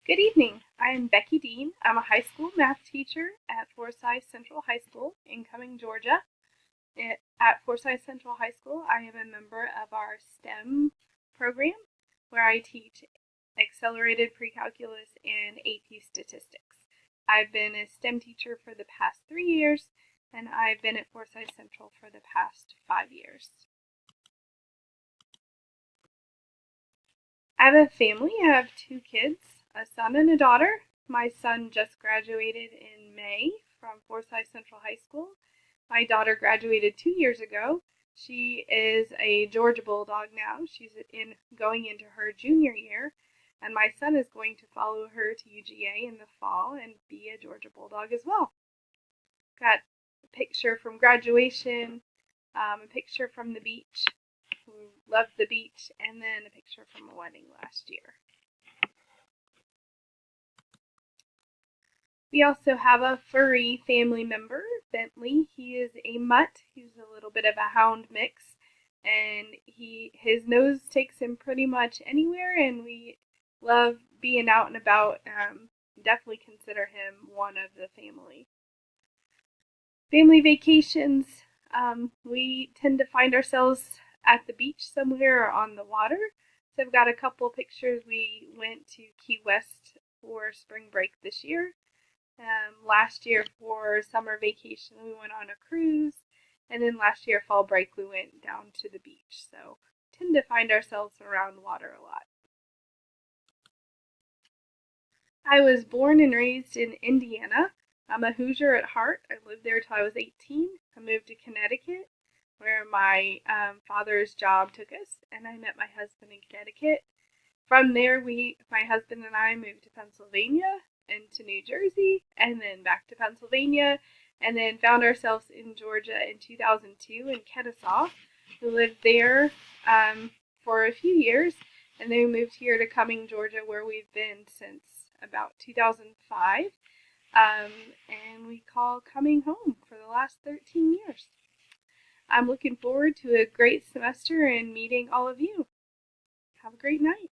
Good evening. I am Becky Dean. I'm a high school math teacher at Forsyth Central High School in Cumming, Georgia. At Forsyth Central High School, I am a member of our STEM program where I teach accelerated pre-calculus and AP statistics. I've been a STEM teacher for the past 3 years, and I've been at Forsyth Central for the past 5 years. I have a family. I have two kids, a son and a daughter. My son just graduated in May from Forsyth Central High School. My daughter graduated 2 years ago. She is a Georgia Bulldog now. She's going into her junior year, and my son is going to follow her to UGA in the fall and be a Georgia Bulldog as well. Got a picture from graduation, a picture from the beach. Who loved the beach, and then a picture from a wedding last year. We also have a furry family member, Bentley. He is a mutt. He's a little bit of a hound mix, and his nose takes him pretty much anywhere, and we love being out and about. Definitely consider him one of the family. Family vacations, we tend to find ourselves at the beach somewhere or on the water. So I've got a couple pictures. We went to Key West for spring break this year. Last year for summer vacation we went on a cruise, and then last year fall break we went down to the beach. So tend to find ourselves around water a lot. I was born and raised in Indiana. I'm a Hoosier at heart. I lived there till I was 18. I moved to Connecticut, where my father's job took us, and I met my husband in Connecticut. From there, my husband and I moved to Pennsylvania and to New Jersey, and then back to Pennsylvania, and then found ourselves in Georgia in 2002 in Kennesaw. We lived there for a few years, and then we moved here to Cumming, Georgia, where we've been since about 2005. And we call Cumming home for the last 13 years. I'm looking forward to a great semester and meeting all of you. Have a great night.